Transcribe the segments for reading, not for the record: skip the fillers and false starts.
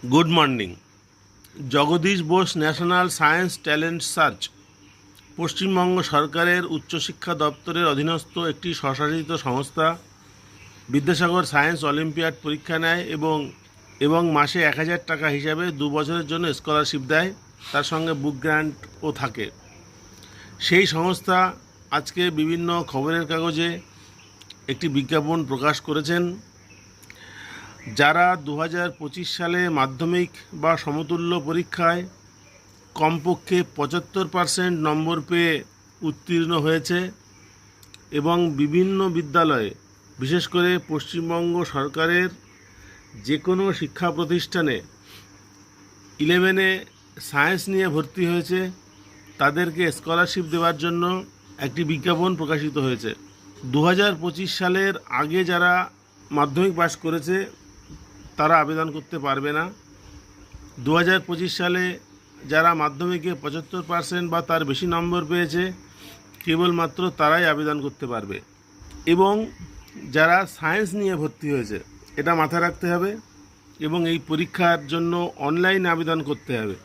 Good morning. Jagadish Bose national science talent search Paschimbanga সরকারের উচ্চশিক্ষা দপ্তরের অধীনস্থ একটি স্বশাসিত সংস্থা। বিদ্যাসাগর সায়েন্স অলিম্পিয়াড পরীক্ষা নেয় এবং মাসে 1,000 টাকা হিসাবে 2 বছরের জন্য স্কলারশিপ দেয়, তার সঙ্গে বুক গ্র্যান্টও থাকে। সেই সংস্থা আজকে বিভিন্ন খবরের কাগজে একটি বিজ্ঞাপন প্রকাশ করেছেন। যারা 2025 সালে মাধ্যমিক বা সমতুল্য পরীক্ষায় কমপক্ষে 75% নম্বর পেয়ে উত্তীর্ণ হয়েছে এবং বিভিন্ন বিদ্যালয়ে, বিশেষ করে পশ্চিমবঙ্গ সরকারের যে কোনো শিক্ষা প্রতিষ্ঠানে 11-এ সায়েন্স নিয়ে ভর্তি হয়েছে, তাদেরকে স্কলারশিপ দেওয়ার জন্য একটি বিজ্ঞাপন প্রকাশিত হয়েছে। 2025 সালের আগে যারা মাধ্যমিক পাস করেছে তারা আবেদন করতে পারবে না। 2025 সালে যারা মাধ্যমিকে 75% বা তার বেশি নম্বর পেয়েছে, কেবলমাত্র তারাই আবেদন করতে পারবে। এবং যারা সায়েন্স নিয়ে ভর্তি হয়েছে, এটা মাথায় রাখতে হবে। এবং এই পরীক্ষার জন্য অনলাইন আবেদন করতে হবে।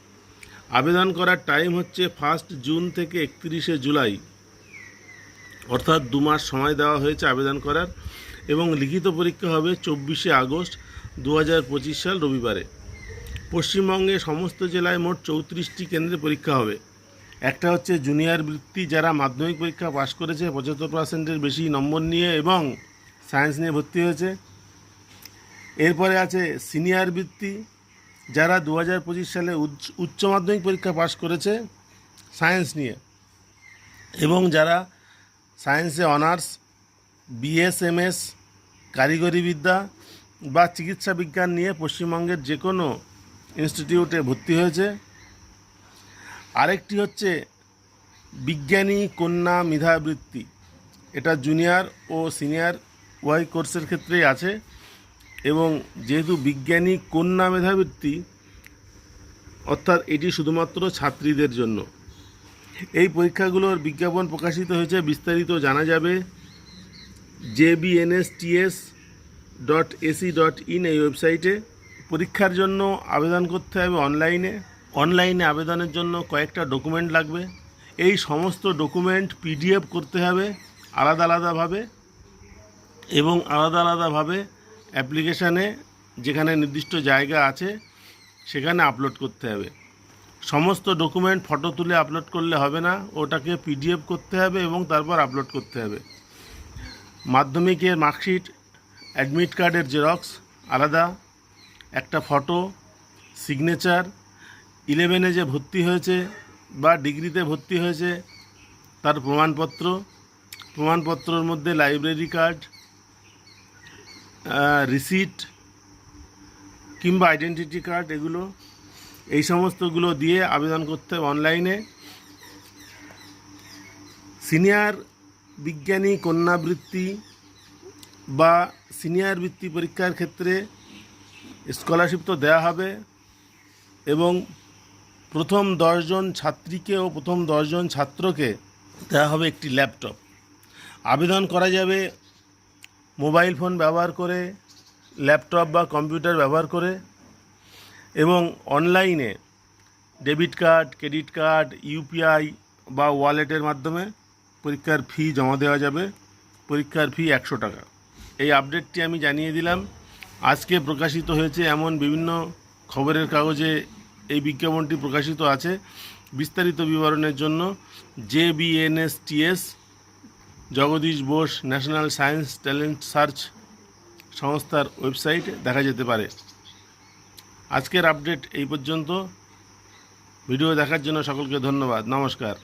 আবেদন করার টাইম হচ্ছে 1 জুন থেকে 31 জুলাই, অর্থাৎ 2 মাস সময় দেওয়া হয়েছে আবেদন করার। এবং লিখিত পরীক্ষা হবে 24 আগস্ট 2025 সাল রবিবারে। পশ্চিমবঙ্গে সমস্ত জেলায় মোট 34টি কেন্দ্রে পরীক্ষা হবে। একটা হচ্ছে জুনিয়র বৃত্তি, যারা মাধ্যমিক পরীক্ষা পাশ করেছে 75%-এর বেশি নম্বর নিয়ে এবং সায়েন্স নিয়ে ভর্তি হয়েছে। এরপরে আছে সিনিয়র বৃত্তি, যারা 2025 সালে উচ্চ মাধ্যমিক পরীক্ষা পাশ করেছে সায়েন্স নিয়ে এবং যারা সায়েন্সে অনার্স, BS/MS, কারিগরি বিদ্যা বা চিকিৎসা বিজ্ঞান নিয়ে পশ্চিমবঙ্গের যে কোনো ইনস্টিটিউটে ভর্তি হয়েছে। আরেকটি হচ্ছে বিজ্ঞানী কন্যা মেধাবৃত্তি, এটা জুনিয়র ও সিনিয়র উভয় কোর্সের ক্ষেত্রেই আছে। এবং যেহেতু বিজ্ঞানী কন্যা মেধাবৃত্তি, অর্থাৎ এটি শুধুমাত্র ছাত্রীদের জন্য। এই পরীক্ষাগুলোর বিজ্ঞাপন প্রকাশিত হয়েছে, বিস্তারিত জানা যাবে jbnsts.ac.in এই ওয়েবসাইটে। পরীক্ষার জন্য আবেদন করতে হবে অনলাইনে আবেদনের জন্য কয়েকটা ডকুমেন্ট লাগবে। এই সমস্ত ডকুমেন্ট PDF করতে হবে আলাদা আলাদাভাবে এবং আলাদা আলাদাভাবে অ্যাপ্লিকেশানে যেখানে নির্দিষ্ট জায়গা আছে সেখানে আপলোড করতে হবে। সমস্ত ডকুমেন্ট ফটো তুলে আপলোড করলে হবে না, ওটাকে PDF করতে হবে এবং তারপর আপলোড করতে হবে। মাধ্যমিকের মার্কশিট, অ্যাডমিট কার্ডের জেরক্স আলাদা, একটা ফটো, সিগনেচার, 11-এ যে ভর্তি হয়েছে বা ডিগ্রিতে ভর্তি হয়েছে তার প্রমাণপত্রর মধ্যে লাইব্রেরি কার্ড, রিসিট কিংবা আইডেন্টিটি কার্ড, এই সমস্তগুলো দিয়ে আবেদন করতে হবে অনলাইনে। সিনিয়র বিজ্ঞানী কন্যা বৃত্তি বা সিনিয়র বৃত্তি পরীক্ষার ক্ষেত্রে স্কলারশিপ তো দেওয়া হবে এবং প্রথম 10 জন ছাত্রীকে ও প্রথম 10 জন ছাত্রকে দেওয়া হবে একটি ল্যাপটপ। আবেদন করা যাবে মোবাইল ফোন ব্যবহার করে, ল্যাপটপ বা কম্পিউটার ব্যবহার করে এবং অনলাইনে debit card, credit card, UPI বা ওয়ালেটের মাধ্যমে পরীক্ষার ফি জমা দেওয়া যাবে। পরীক্ষার ফি 100 টাকা। এই আপডেটটি আমি জানিয়ে দিলাম। আজকে প্রকাশিত হয়েছে এমন বিভিন্ন খবরের কাগজে এই বিজ্ঞাপনটি প্রকাশিত আছে। বিস্তারিত বিবরণের জন্য JBNSTS Jagadish Bose national science talent search সংস্থার ওয়েবসাইট দেখা যেতে পারে। আজকের আপডেট এই পর্যন্ত। ভিডিও দেখার জন্য সকলকে ধন্যবাদ। নমস্কার।